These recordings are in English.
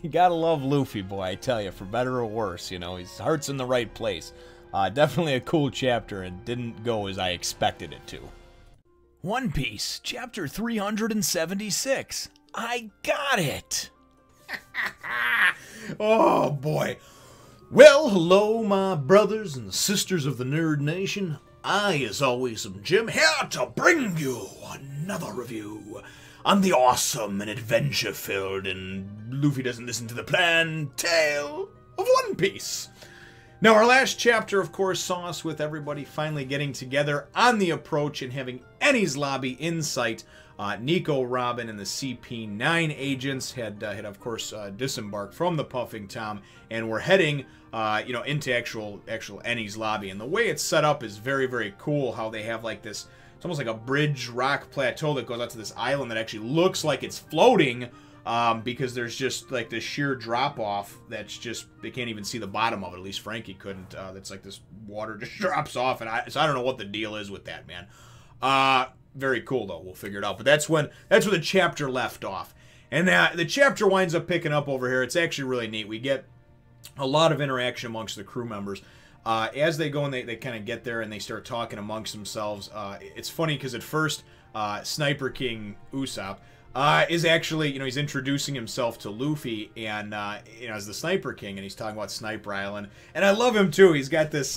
You gotta love Luffy, boy, I tell you, for better or worse, you know, his heart's in the right place. Definitely a cool chapter and didn't go as I expected it to. One Piece, chapter 376. I got it! Oh, boy. Well, hello, my brothers and sisters of the Nerd Nation. I, as always, am Jim, here to bring you another review on the awesome and adventure-filled and Luffy doesn't listen to the plan tale of One Piece. Now, our last chapter, of course, saw us with everybody finally getting together on the approach and having Enies Lobby in sight. Nico, Robin, and the CP9 agents had of course, disembarked from the Puffing Tom and were heading, into actual Enies Lobby. And the way it's set up is very, very cool. How they have like this, it's almost like a bridge rock plateau that goes out to this island that actually looks like it's floating. Because there's just like this sheer drop off that's just, they can't even see the bottom of it. At least Franky couldn't. That's like this water just drops off, and so I don't know what the deal is with that, man. Very cool though. We'll figure it out. But that's where the chapter left off, and the chapter winds up picking up over here. It's actually really neat. We get a lot of interaction amongst the crew members. As they go and they kind of get there and they start talking amongst themselves. It's funny because at first, Sniper King Usopp is actually, he's introducing himself to Luffy and, as the Sniper King, and he's talking about Sniper Island. And I love him, too. He's got this,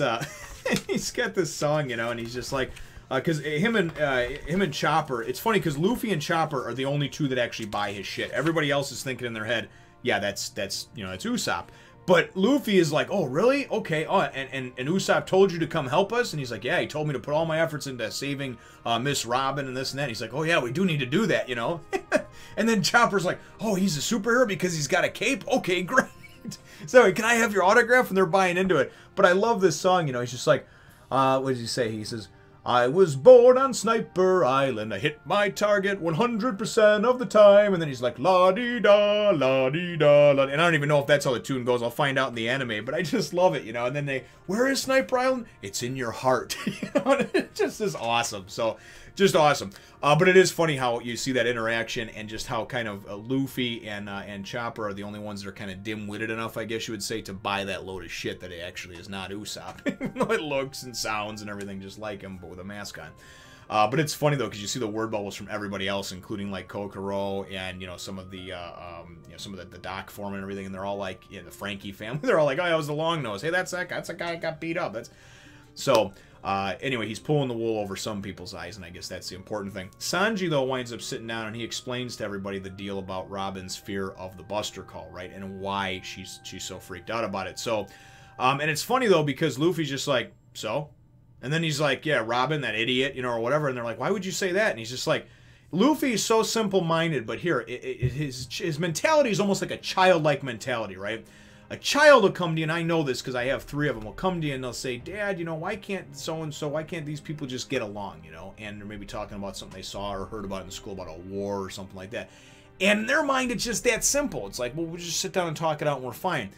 he's got this song, and he's just like, because him and Chopper, it's funny because Luffy and Chopper are the only two that actually buy his shit. Everybody else is thinking in their head, yeah, that's Usopp. But Luffy is like, oh, really? Okay. Oh, and Usopp told you to come help us? And he's like, yeah, he told me to put all my efforts into saving Miss Robin and this and that. And he's like, oh, yeah, we do need to do that, And then Chopper's like, oh, he's a superhero because he's got a cape? Okay, great. So, can I have your autograph? And they're buying into it. But I love this song, he's just like, what does he say? He says, I was born on Sniper Island. I hit my target 100% of the time. And then he's like, la-dee-da, la-dee-da, la. And I don't even know if that's how the tune goes. I'll find out in the anime. But I just love it, And then where is Sniper Island? It's in your heart. It just is awesome. So, just awesome. But it is funny how you see that interaction and just how kind of Luffy and Chopper are the only ones that are kind of dim-witted enough, I guess you would say, to buy that load of shit that it actually is not Usopp. It looks and sounds and everything just like him, but with a mask on. But it's funny, though, because you see the word bubbles from everybody else, including, like, Kokoro and, some of the, the dock foreman and everything, and they're all like, the Franky family, they're all like, oh, that was the long nose. Hey, that's that guy. That's a guy that got beat up. So, anyway, he's pulling the wool over some people's eyes, and I guess that's the important thing. Sanji, though, winds up sitting down, and he explains to everybody the deal about Robin's fear of the Buster Call, right, and why she's so freaked out about it. So, and it's funny, though, because Luffy's just like, so? And then he's like, yeah, Robin, that idiot, or whatever, and they're like, why would you say that? And he's just like, Luffy is so simple-minded, but here, his mentality is almost like a childlike mentality, right? A child will come to you, and I know this because I have 3 of them, will come to you and they'll say, Dad, why can't so-and-so, why can't these people just get along, And they're maybe talking about something they saw or heard about in school about a war or something like that. And in their mind, it's just that simple. It's like, well, we'll just sit down and talk it out and we're fine.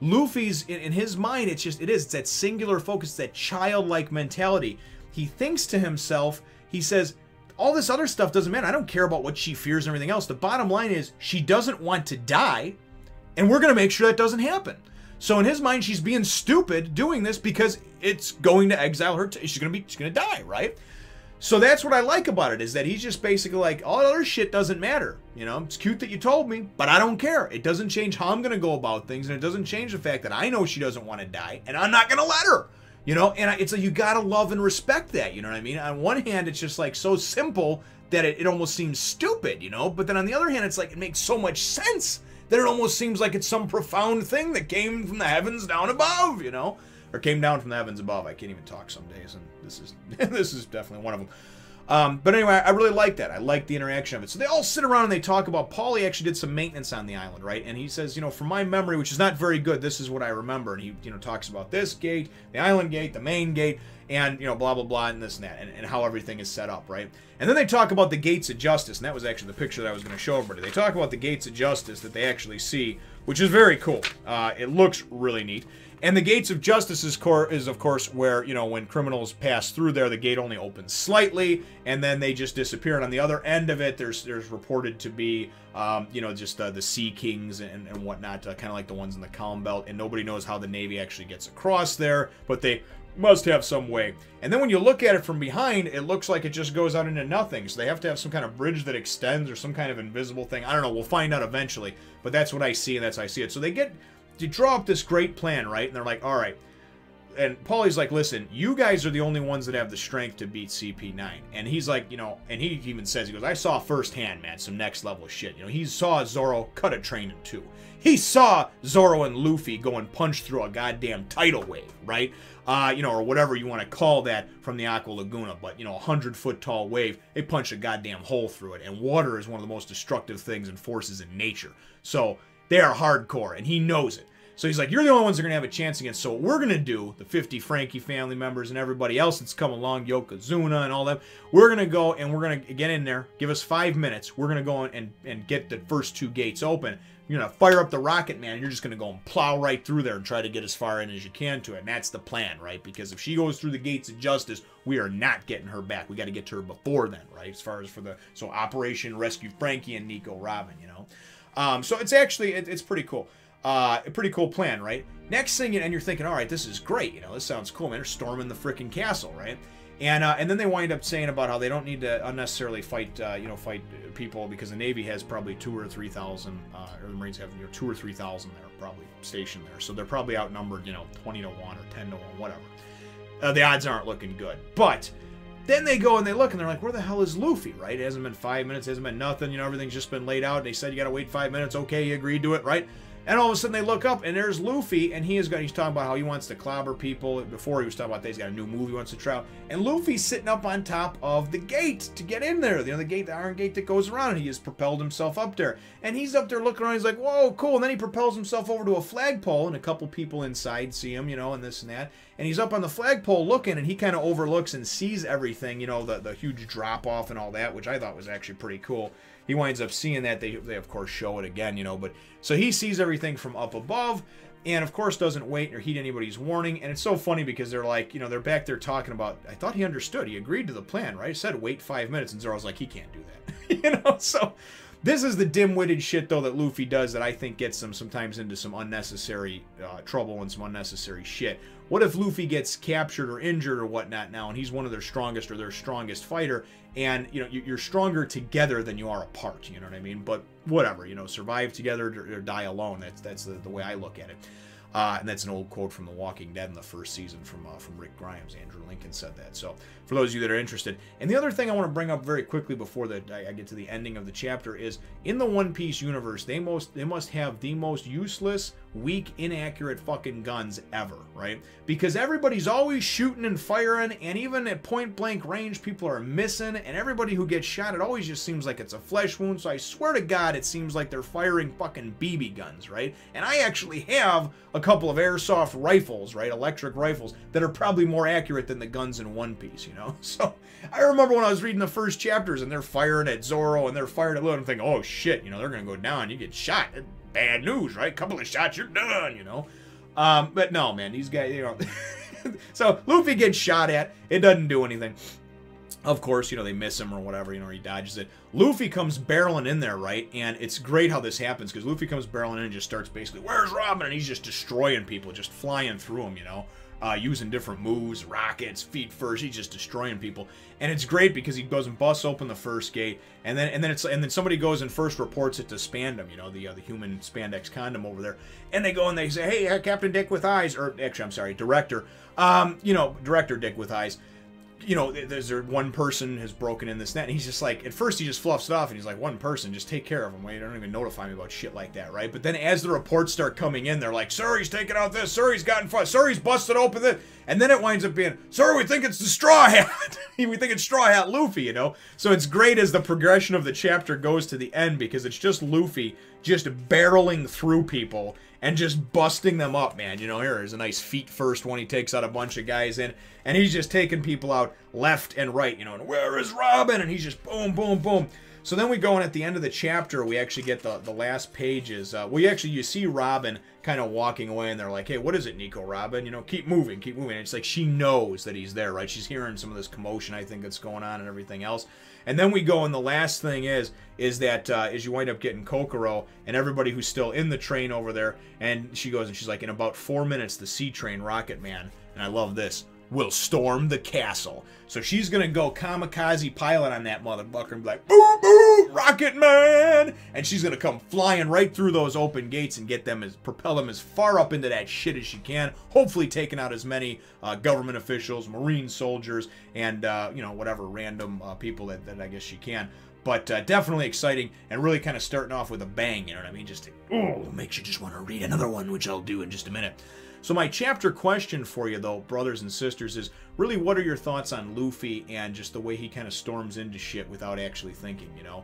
Luffy's, in his mind, it's that singular focus, that childlike mentality. He thinks to himself, he says, all this other stuff doesn't matter. I don't care about what she fears and everything else. The bottom line is, she doesn't want to die. And we're going to make sure that doesn't happen. So in his mind, she's being stupid doing this because it's going to exile her. She's going to die, right? So that's what I like about it, is that he's just basically like, all that other shit doesn't matter. It's cute that you told me, but I don't care. It doesn't change how I'm going to go about things, and it doesn't change the fact that I know she doesn't want to die, and I'm not going to let her. And it's like, you got to love and respect that, you know what I mean? On one hand, it's just like so simple that it almost seems stupid, But then on the other hand, it's like, it makes so much sense that it almost seems like it's some profound thing that came from the heavens down above, or came down from the heavens above. I can't even talk some days, and this is definitely one of them. But anyway, I really like that. I like the interaction of it. So they all sit around and they talk about, Paulie actually did some maintenance on the island, right? And he says, from my memory, which is not very good, this is what I remember. And he, talks about this gate, the island gate, the main gate, and, blah, blah, blah, and this and that, and how everything is set up, right? And then they talk about the gates of justice, and that was actually the picture that I was going to show everybody. They talk about the gates of justice that they actually see which is very cool. It looks really neat. And the Gates of Justice is, of course, where, you know, when criminals pass through there, the gate only opens slightly, and then they just disappear. And on the other end of it, there's reported to be, you know, just the Sea Kings and whatnot, kind of like the ones in the Calm Belt. And nobody knows how the Navy actually gets across there, but they must have some way. And then when you look at it from behind, it looks like it just goes out into nothing. So they have to have some kind of bridge that extends or some kind of invisible thing. I don't know. We'll find out eventually. But that's what I see, and that's how I see it. So they get to draw up this great plan, right? And they're like, all right. And Paulie's like, listen, you guys are the only ones that have the strength to beat CP9. And he's like, you know, and he even says, he goes, I saw firsthand, man, some next level shit. You know, he saw Zoro cut a train in two. He saw Zoro and Luffy go and punch through a goddamn tidal wave, right? You know, or whatever you want to call that from the Aqua Laguna. But, you know, a 100-foot tall wave, they punch a goddamn hole through it. And water is one of the most destructive things and forces in nature. So they are hardcore, and he knows it. So he's like, you're the only ones that are going to have a chance against. So what we're going to do, the 50 Franky family members and everybody else that's come along, Yokozuna and all them, we're going to go and we're going to get in there, give us 5 minutes. We're going to go and get the first 2 gates open. You're going to fire up the rocket, man. You're just going to go and plow right through there and try to get as far in as you can to it. And that's the plan, right? Because if she goes through the Gates of Justice, we are not getting her back. We got to get to her before then, right? As far as for the, so Operation Rescue Franky and Nico Robin, you know? So it's actually, it's pretty cool. A pretty cool plan, right? Next thing, and you're thinking, all right, this is great. You know, this sounds cool, man. They're storming the freaking castle, right? And then they wind up saying about how they don't need to unnecessarily fight, you know, fight people because the Navy has probably 2,000 or 3,000, or the Marines have, you know, 2,000 or 3,000 there, probably stationed there. So they're probably outnumbered, you know, 20 to 1 or 10 to 1, whatever. The odds aren't looking good. But then they go and they look and they're like, where the hell is Luffy, right? It hasn't been 5 minutes, it hasn't been nothing, you know, everything's just been laid out. They said you gotta wait 5 minutes, okay, you agreed to it, right? And all of a sudden they look up and there's Luffy, and he's talking about how he wants to clobber people. Before he was talking about that, he's got a new move he wants to try out. And Luffy's sitting up on top of the gate to get in there. You know, the gate, the iron gate that goes around, and he has propelled himself up there. And he's up there looking around, he's like, whoa, cool. And then he propels himself over to a flagpole, and a couple people inside see him, you know, and this and that. And he's up on the flagpole looking, and he kind of overlooks and sees everything, you know, the huge drop-off and all that, which I thought was actually pretty cool. He winds up seeing that. They of course show it again, you know, but so he sees everything from up above, and of course doesn't wait or heed anybody's warning. And it's so funny because they're like, you know, they're back there talking about, I thought he understood, he agreed to the plan, right? He said wait 5 minutes, and Zoro's like, he can't do that. You know, so this is the dim-witted shit though that Luffy does that I think gets them sometimes into some unnecessary trouble and some unnecessary shit. What if Luffy gets captured or injured or whatnot now, and he's one of their strongest or their strongest fighter, and, you know, you're stronger together than you are apart, you know what I mean? But whatever, you know, survive together or die alone. That's the way I look at it. And that's an old quote from The Walking Dead in the first season from Rick Grimes. Andrew Lincoln said that. So for those of you that are interested. And the other thing I want to bring up very quickly before I get to the ending of the chapter is, in the One Piece universe, they must have the most useless, weak, inaccurate fucking guns ever, right? Because everybody's always shooting and firing, and even at point blank range, people are missing, and everybody who gets shot, it always just seems like it's a flesh wound. So I swear to God, it seems like they're firing fucking BB guns, right? And I actually have a couple of airsoft rifles, right? Electric rifles that are probably more accurate than the guns in One Piece, you know? So I remember when I was reading the first chapters and they're firing at Zoro and they're firing at Luffy, I'm thinking, oh shit, you know, they're gonna go down, you get shot. Bad news, right? Couple of shots, you're done, you know? But no, man, these guys, you know. So Luffy gets shot at, it doesn't do anything. Of course, you know, they miss him or whatever, you know, he dodges it. Luffy comes barreling in there, right? And it's great how this happens, because Luffy comes barreling in and just starts basically, where's Robin? And he's just destroying people, just flying through them, you know? Using different moves, rockets, feet first, he's just destroying people. And it's great because he goes and busts open the first gate, and then somebody goes and first reports it to Spandam, you know, the human spandex condom over there. And they go and they say, hey, Captain Dick with Eyes, or actually, I'm sorry, Director, you know, Director Dick with Eyes. You know, there's one person has broken in this net, and he's just like, at first he just fluffs it off, and he's like, one person, just take care of him. Well, you don't even notify me about shit like that, right? But then as the reports start coming in, they're like, sir, he's taken out this, sir, he's gotten far, sir, he's busted open this, and then it winds up being, sir, we think it's the Straw Hat. We think it's Straw Hat Luffy, you know? So it's great as the progression of the chapter goes to the end, because it's just Luffy just barreling through people and just busting them up, man. You know, here's a nice feet first one. He takes out a bunch of guys in, and he's just taking people out left and right, you know, and where is Robin? And he's just boom, boom, boom. So then we go, and at the end of the chapter, we actually get the last pages. You see Robin kind of walking away, and they're like, hey, what is it, Nico Robin? You know, keep moving, keep moving. And it's like she knows that he's there, right? She's hearing some of this commotion, I think, that's going on and everything else. And then we go, and the last thing is that you wind up getting Kokoro and everybody who's still in the train over there, and she goes, and she's like, in about 4 minutes, the Sea Train Rocket Man, and I love this, will storm the castle. So she's gonna go kamikaze pilot on that motherfucker and be like, boo boo, Rocket Man! And she's gonna come flying right through those open gates and propel them as far up into that shit as she can. Hopefully taking out as many government officials, Marine soldiers, and whatever random people that I guess she can. But definitely exciting and really kind of starting off with a bang, you know what I mean? Just makes you just want to read another one, which I'll do in just a minute. So my chapter question for you, though, brothers and sisters, is really what are your thoughts on Luffy and just the way he kind of storms into shit without actually thinking, you know?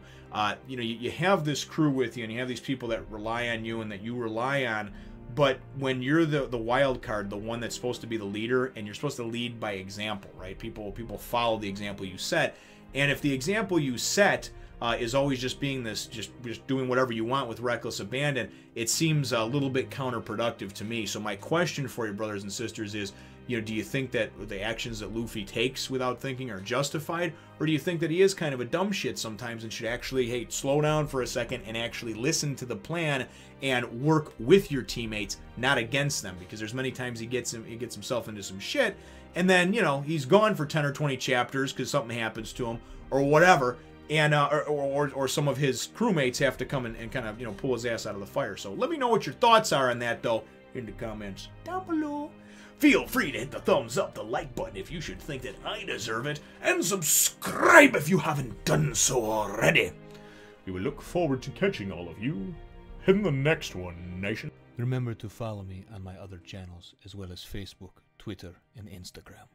You have this crew with you, and you have these people that rely on you and that you rely on, but when you're the wild card, the one that's supposed to be the leader, and you're supposed to lead by example, right? People follow the example you set, and if the example you set is always just being this, just doing whatever you want with reckless abandon, it seems a little bit counterproductive to me. So my question for you, brothers and sisters, is, do you think that the actions that Luffy takes without thinking are justified, or do you think that he is kind of a dumb shit sometimes and should actually, hey, slow down for a second and actually listen to the plan and work with your teammates, not against them? Because there's many times he gets himself into some shit, and then he's gone for 10 or 20 chapters because something happens to him or whatever. And or some of his crewmates have to come and kind of pull his ass out of the fire. So let me know what your thoughts are on that, though, in the comments down below. Feel free to hit the thumbs up, the like button if you should think that I deserve it, and subscribe if you haven't done so already. We will look forward to catching all of you in the next one, nation. Remember to follow me on my other channels, as well as Facebook, Twitter, and Instagram.